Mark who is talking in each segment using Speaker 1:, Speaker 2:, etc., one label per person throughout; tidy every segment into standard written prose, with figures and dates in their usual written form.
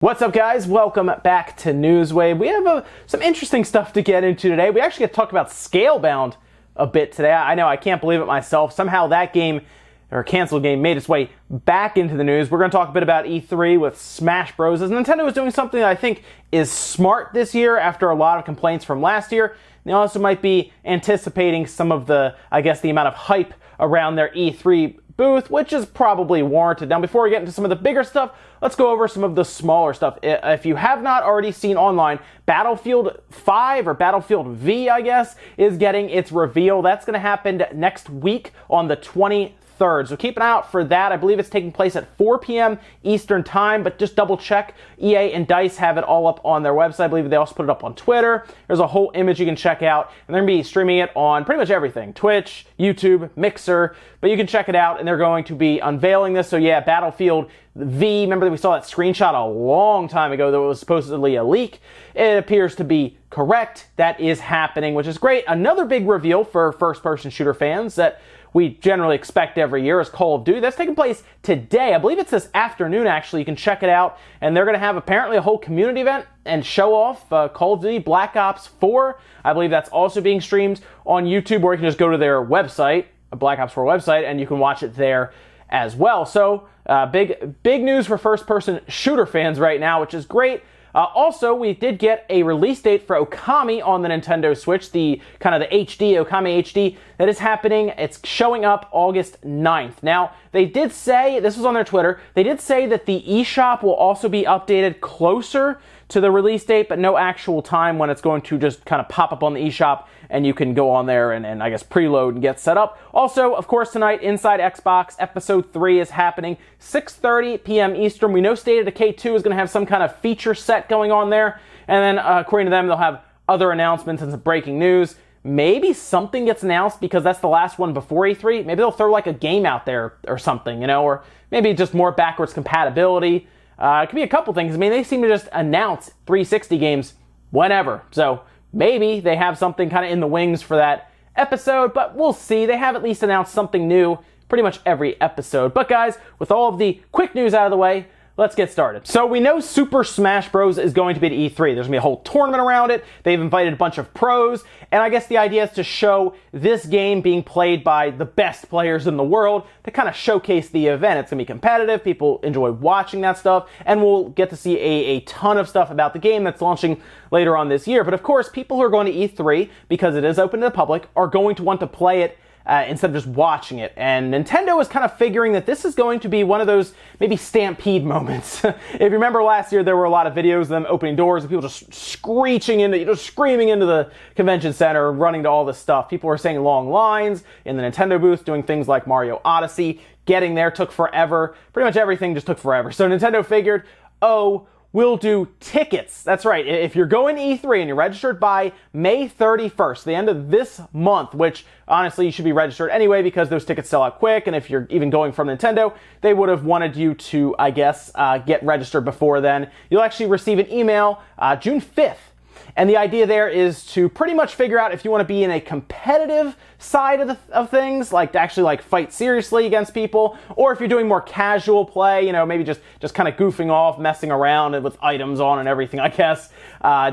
Speaker 1: What's up, guys? Welcome back to Newswave. We have some interesting stuff to get into today. We actually get to talk about Scalebound a bit today. I know, I can't believe it myself. Somehow that game, or canceled game, made its way back into the news. We're going to talk a bit about E3 with Smash Bros. As Nintendo is doing something that I think is smart this year after a lot of complaints from last year. They also might be anticipating some of the, the amount of hype around their E3 booth, which is probably warranted. Now, before we get into some of the bigger stuff, let's go over some of the smaller stuff. If you have not already seen online, Battlefield 5, or Battlefield V, I guess, is getting its reveal. That's going to happen next week on the 23rd. So keep an eye out for that. I believe it's taking place at 4 p.m. Eastern Time, but just double check. EA and DICE have it all up on their website. I believe they also put it up on Twitter. There's a whole image you can check out, and they're going to be streaming it on pretty much everything. Twitch, YouTube, Mixer, but you can check it out, and they're going to be unveiling this. So yeah, Battlefield V, remember that we saw that screenshot a long time ago that was supposedly a leak. It appears to be correct. That is happening, which is great. Another big reveal for first-person shooter fans that we generally expect every year is Call of Duty. That's taking place today. I believe it's this afternoon, actually. You can check it out. And they're going to have apparently a whole community event and show off Call of Duty Black Ops 4. I believe that's also being streamed on YouTube, or you can just go to their website, Black Ops 4 website, and you can watch it there as well. So big news for first-person shooter fans right now, which is great. Also, we did get a release date for Okami on the Nintendo Switch, the HD, Okami HD, that is happening. It's showing up August 9th. Now, they did say, this was on their Twitter, they did say that the eShop will also be updated closer to the release date, but no actual time when it's going to just kind of pop up on the eShop and you can go on there and preload and get set up. Also, of course, tonight, Inside Xbox Episode 3 is happening, 6:30 p.m. Eastern. We know State of Decay 2 is going to have some kind of feature set going on there, and then, according to them, they'll have other announcements and some breaking news. Maybe something gets announced because that's the last one before E3. Maybe they'll throw like a game out there or something, or maybe just more backwards compatibility. It could be a couple things. I mean, they seem to just announce 360 games whenever. So maybe they have something kind of in the wings for that episode, but we'll see. They have at least announced something new pretty much every episode. But guys, with all of the quick news out of the way, let's get started. So we know Super Smash Bros. Is going to be at E3. There's going to be a whole tournament around it. They've invited a bunch of pros, and I guess the idea is to show this game being played by the best players in the world to kind of showcase the event. It's going to be competitive. People enjoy watching that stuff, and we'll get to see a ton of stuff about the game that's launching later on this year. But of course, people who are going to E3, because it is open to the public, are going to want to play it instead of just watching it. And Nintendo is kind of figuring that this is going to be one of those maybe stampede moments. If you remember last year, there were a lot of videos of them opening doors and people just screaming into the convention center, running to all this stuff. People were saying long lines in the Nintendo booth, doing things like Mario Odyssey. Getting there took forever. Pretty much everything just took forever. So Nintendo figured, we'll do tickets. That's right. If you're going to E3 and you're registered by May 31st, the end of this month, which honestly you should be registered anyway because those tickets sell out quick, and if you're even going from Nintendo, they would have wanted you to, get registered before then. You'll actually receive an email June 5th. And the idea there is to pretty much figure out if you want to be in a competitive side of things, like to actually fight seriously against people, or if you're doing more casual play, maybe just kind of goofing off, messing around with items on and everything, I guess.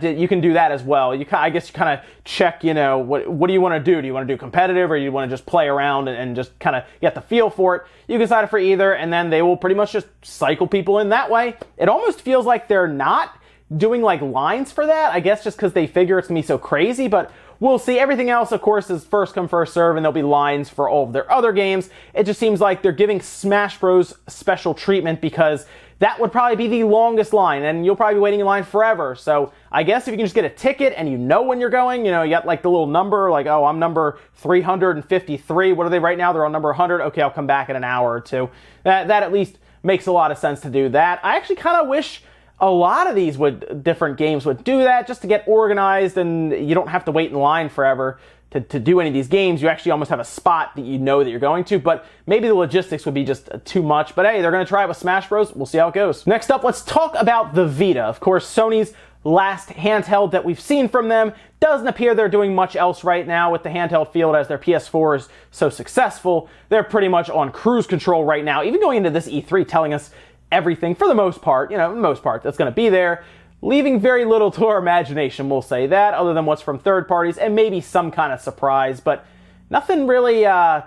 Speaker 1: You can do that as well. I guess you kind of check, what do you want to do? Do you want to do competitive, or do you want to just play around and just kind of get the feel for it? You can sign up for either, and then they will pretty much just cycle people in that way. It almost feels like they're not doing lines for that, I guess just because they figure it's going to be so crazy, but we'll see. Everything else, of course, is first come, first serve, and there'll be lines for all of their other games. It just seems like they're giving Smash Bros. Special treatment because that would probably be the longest line, and you'll probably be waiting in line forever. So I guess if you can just get a ticket and you know when you're going, you got the little number, I'm number 353. What are they right now? They're on number 100. Okay, I'll come back in an hour or two. That at least makes a lot of sense to do that. I actually kind of wish a lot of these different games would do that just to get organized, and you don't have to wait in line forever to do any of these games. You actually almost have a spot that you know that you're going to, but maybe the logistics would be just too much. But hey, they're going to try it with Smash Bros. We'll see how it goes. Next up, let's talk about the Vita. Of course, Sony's last handheld that we've seen from them. Doesn't appear they're doing much else right now with the handheld field, as their PS4 is so successful. They're pretty much on cruise control right now, even going into this E3 telling us everything for the most part, that's going to be there, leaving very little to our imagination, we'll say that, other than what's from third parties and maybe some kind of surprise, but nothing really, I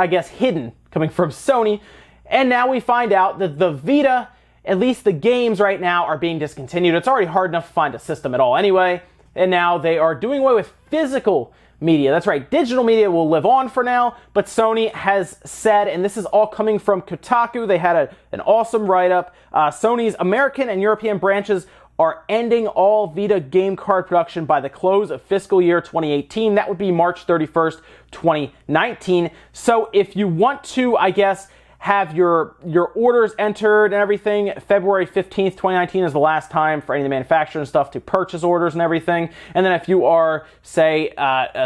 Speaker 1: guess, hidden coming from Sony. And now we find out that the Vita, at least the games right now, are being discontinued. It's already hard enough to find a system at all anyway, and now they are doing away with physical media. That's right, digital media will live on for now, but Sony has said, and this is all coming from Kotaku, they had an awesome write-up, Sony's American and European branches are ending all Vita game card production by the close of fiscal year 2018. That would be March 31st, 2019. So if you want to, I guess, have your orders entered and everything, February 15th, 2019 is the last time for any of the manufacturer and stuff to purchase orders and everything. And then if you are, say,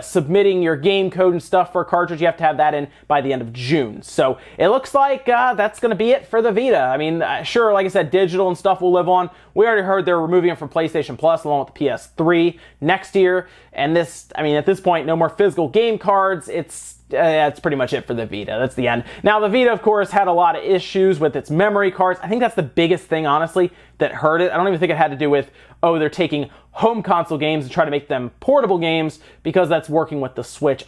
Speaker 1: submitting your game code and stuff for a cartridge, you have to have that in by the end of June. So it looks like that's going to be it for the Vita. I mean, sure, like I said, digital and stuff will live on. We already heard they're removing it from PlayStation Plus along with the PS3 next year. And at this point, no more physical game cards. That's pretty much it for the Vita. That's the end. Now, the Vita, of course, had a lot of issues with its memory cards. I think that's the biggest thing, honestly, that hurt it. I don't even think it had to do with, they're taking home console games and trying to make them portable games because that's working with the Switch.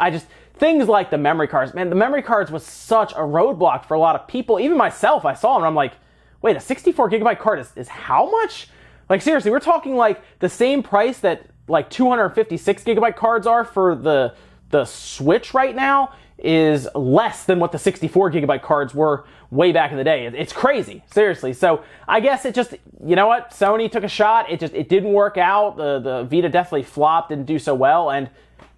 Speaker 1: Things like the memory cards. Man, the memory cards was such a roadblock for a lot of people. Even myself, I saw them and I'm like, wait, a 64 gigabyte card is how much? Like, seriously, we're talking like the same price that like 256 gigabyte cards are for the Switch right now is less than what the 64 gigabyte cards were way back in the day. It's crazy, seriously. So I guess it just, you know what, Sony took a shot. It didn't work out. The Vita definitely flopped, didn't do so well, and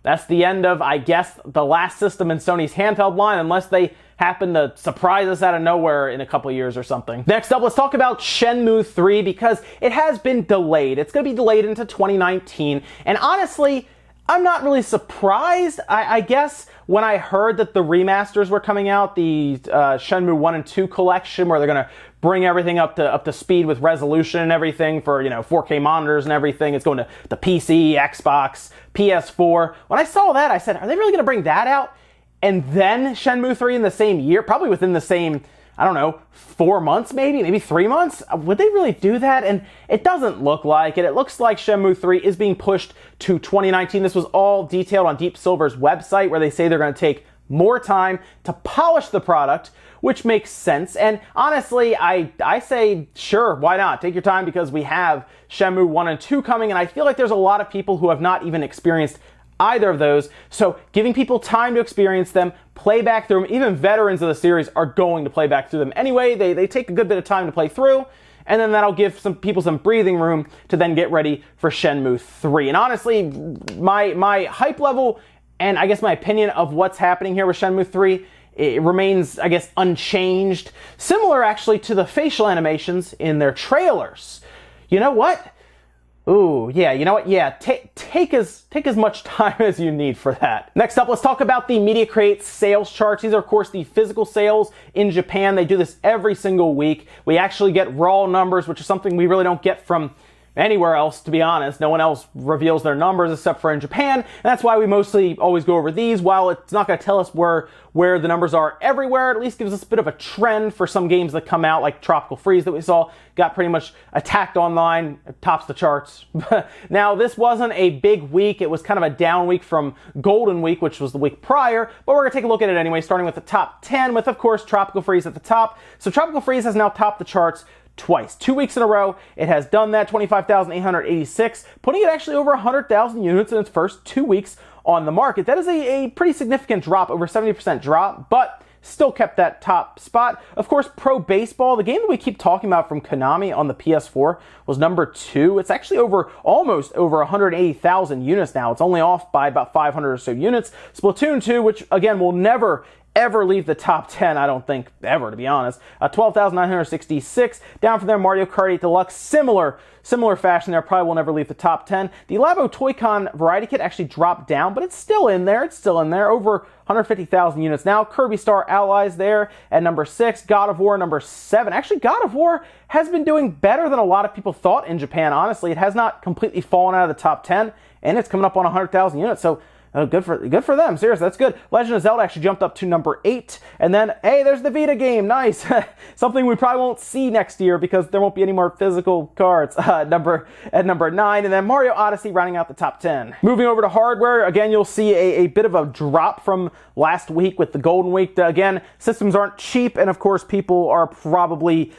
Speaker 1: that's the end of, I guess, the last system in Sony's handheld line, unless they happen to surprise us out of nowhere in a couple years or something. Next up, let's talk about Shenmue 3 because it has been delayed. It's going to be delayed into 2019, and honestly, I'm not really surprised. I guess when I heard that the remasters were coming out, the Shenmue 1 and 2 collection, where they're going to bring everything up to speed with resolution and everything for, 4K monitors and everything. It's going to the PC, Xbox, PS4. When I saw that, I said, are they really going to bring that out? And then Shenmue 3 in the same year, probably within the same, 4 months maybe 3 months? Would they really do that? And it doesn't look like it. It looks like Shenmue 3 is being pushed to 2019. This was all detailed on Deep Silver's website where they say they're going to take more time to polish the product, which makes sense. And honestly, I say, sure, why not? Take your time because we have Shenmue 1 and 2 coming, and I feel like there's a lot of people who have not even experienced either of those, so giving people time to experience them, play back through them, even veterans of the series are going to play back through them anyway. They take a good bit of time to play through, and then that'll give some people some breathing room to then get ready for Shenmue 3. And honestly, my hype level and I guess my opinion of what's happening here with Shenmue 3, it remains, I guess, unchanged. Similar, actually, to the facial animations in their trailers. You know what? Ooh, yeah, you know what? Yeah, take as much time as you need for that. Next up, let's talk about the Media Create sales charts. These are, of course, the physical sales in Japan. They do this every single week. We actually get raw numbers, which is something we really don't get from anywhere else, to be honest. No one else reveals their numbers except for in Japan, and that's why we mostly always go over these. While it's not going to tell us where the numbers are everywhere, it at least gives us a bit of a trend for some games that come out, like Tropical Freeze that we saw, got pretty much attacked online, it tops the charts. Now, this wasn't a big week. It was kind of a down week from Golden Week, which was the week prior, but we're going to take a look at it anyway, starting with the top 10, with, of course, Tropical Freeze at the top. So Tropical Freeze has now topped the charts twice. 2 weeks in a row, it has done that, 25,886, putting it actually over 100,000 units in its first 2 weeks on the market. That is a pretty significant drop, over 70% drop, but still kept that top spot. Of course, Pro Baseball, the game that we keep talking about from Konami on the PS4, was number 2. It's actually almost over 180,000 units now. It's only off by about 500 or so units. Splatoon 2, which again will never ever leave the top 10, I don't think, ever, to be honest. 12,966. Down from there, Mario Kart 8 Deluxe, similar fashion there, probably will never leave the top 10. The Labo Toy-Con Variety Kit actually dropped down, but it's still in there. Over 150,000 units now. Kirby Star Allies there at number 6. God of War, number 7. Actually, God of War has been doing better than a lot of people thought in Japan, honestly. It has not completely fallen out of the top 10, and it's coming up on 100,000 units, so Oh, good for them. Seriously, that's good. Legend of Zelda actually jumped up to number 8. And then, hey, there's the Vita game. Nice. Something we probably won't see next year because there won't be any more physical cards. At number 9. And then Mario Odyssey rounding out the top 10. Moving over to hardware, again, you'll see a bit of a drop from last week with the Golden Week. Again, systems aren't cheap, and of course, people are probably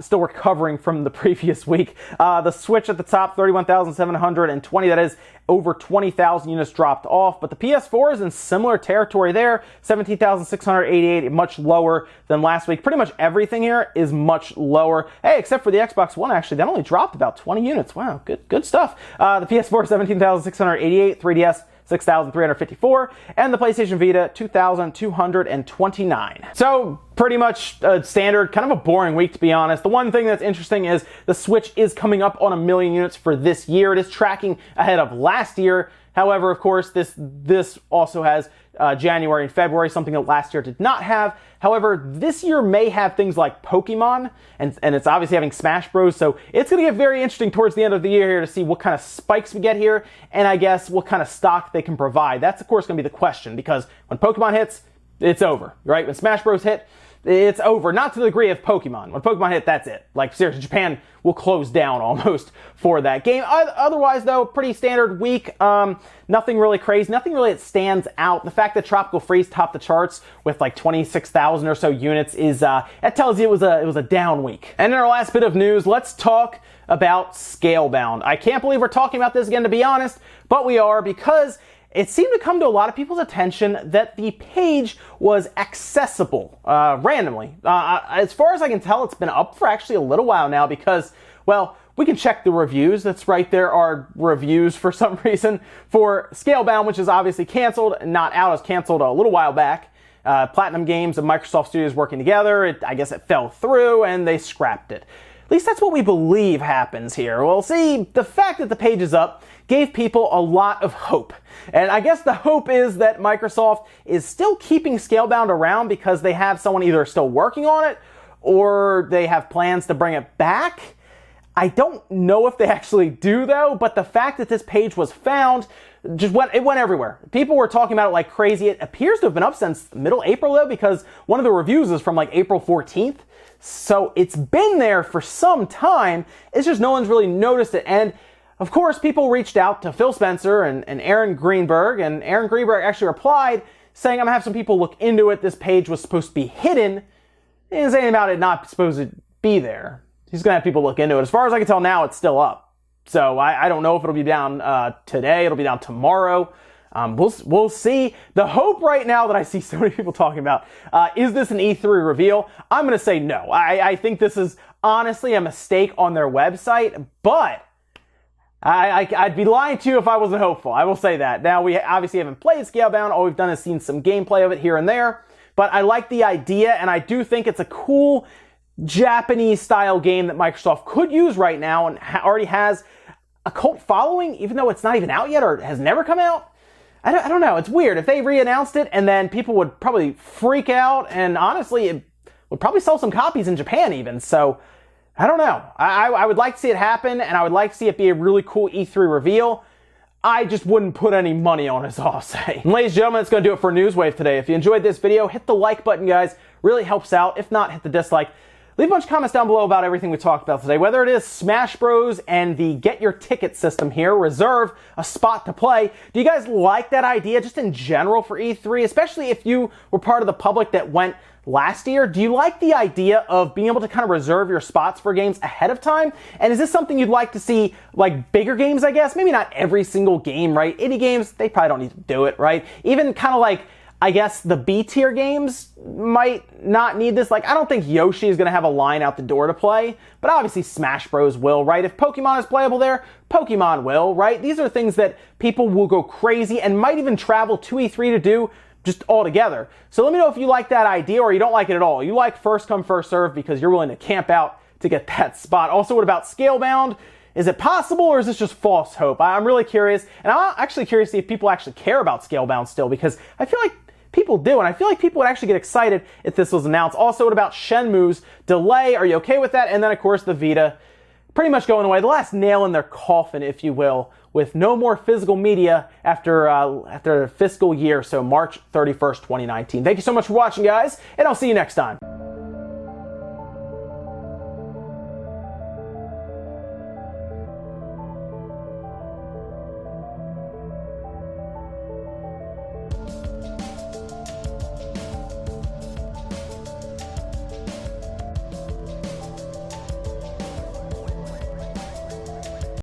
Speaker 1: still recovering from the previous week. The Switch at the top, 31,720. That is over 20,000 units dropped off, but the PS4 is in similar territory there, 17,688, much lower than last week. Pretty much everything here is much lower. Hey, except for the Xbox One, actually, that only dropped about 20 units. Wow, good stuff. The PS4, 17,688, 3DS, 6,354, and the PlayStation Vita, 2,229. So pretty much a standard, kind of a boring week, to be honest. The one thing that's interesting is the Switch is coming up on 1 million units for this year. It is tracking ahead of last year. However, of course, this also has January and February, something that last year did not have. However, this year may have things like Pokemon, and it's obviously having Smash Bros. So it's going to get very interesting towards the end of the year here to see what kind of spikes we get here, and I guess what kind of stock they can provide. That's, of course, going to be the question, because when Pokemon hits, it's over, right? When Smash Bros. Hit, it's over. Not to the degree of Pokemon. When Pokemon hit, that's it. Like, seriously, Japan will close down almost for that game. Otherwise, though, pretty standard week. Nothing really crazy. Nothing really that stands out. The fact that Tropical Freeze topped the charts with like 26,000 or so units is, that tells you it was a down week. And in our last bit of news, let's talk about Scalebound. I can't believe we're talking about this again, to be honest, but we are, because it seemed to come to a lot of people's attention that the page was accessible randomly. As far as I can tell, it's been up for actually a little while now because, well, we can check the reviews. That's right, there are reviews for some reason for Scalebound, which is obviously canceled, not out. It was canceled a little while back. Platinum Games and Microsoft Studios working together. I guess it fell through and they scrapped it. At least that's what we believe happens here. Well, see, the fact that the page is up gave people a lot of hope. And I guess the hope is that Microsoft is still keeping Scalebound around because they have someone either still working on it or they have plans to bring it back. I don't know if they actually do, though, but the fact that this page was found it went everywhere. People were talking about it like crazy. It appears to have been up since middle April, though, because one of the reviews is from like April 14th. So it's been there for some time. It's just no one's really noticed it. And of course, people reached out to Phil Spencer and Aaron Greenberg, and Aaron Greenberg actually replied saying, I'm gonna have some people look into it. This page was supposed to be hidden. He didn't say anything about it not supposed to be there. He's gonna have people look into it. As far as I can tell now, it's still up. So I don't know if it'll be down today. It'll be down tomorrow. We'll see. The hope right now that I see so many people talking about, is this an E3 reveal? I'm going to say no. I think this is honestly a mistake on their website, but I'd be lying to you if I wasn't hopeful. I will say that. Now, we obviously haven't played Scalebound. All we've done is seen some gameplay of it here and there, but I like the idea, and I do think it's a cool Japanese-style game that Microsoft could use right now and already has a cult following, even though it's not even out yet or has never come out. I don't know. It's weird. If they re-announced it and then people would probably freak out, and honestly, it would probably sell some copies in Japan even. So, I don't know. I would like to see it happen, and I would like to see it be a really cool E3 reveal. I just wouldn't put any money on it, is all I'll say. And ladies and gentlemen, that's going to do it for Newswave today. If you enjoyed this video, hit the like button, guys. Really helps out. If not, hit the dislike. Leave a bunch of comments down below about everything we talked about today, whether it is Smash Bros. And the get your ticket system here, reserve a spot to play. Do you guys like that idea just in general for E3, especially if you were part of the public that went last year? Do you like the idea of being able to kind of reserve your spots for games ahead of time? And is this something you'd like to see, like bigger games, I guess? Maybe not every single game, right? Indie games, they probably don't need to do it, right? Even kind of like, I guess the B-tier games might not need this. Like, I don't think Yoshi is going to have a line out the door to play, but obviously Smash Bros. Will, right? If Pokemon is playable there, Pokemon will, right? These are things that people will go crazy and might even travel to E3 to do just all together. So let me know if you like that idea or you don't like it at all. You like first come, first serve because you're willing to camp out to get that spot. Also, what about Scalebound? Is it possible, or is this just false hope? I'm really curious, and I'm actually curious to see if people actually care about Scalebound still, because I feel like people do, and I feel like people would actually get excited if this was announced. Also, what about Shenmue's delay? Are you okay with that? And then, of course, the Vita. pretty much going away. The last nail in their coffin, if you will, with no more physical media after fiscal year, so March 31st, 2019. Thank you so much for watching, guys, and I'll see you next time.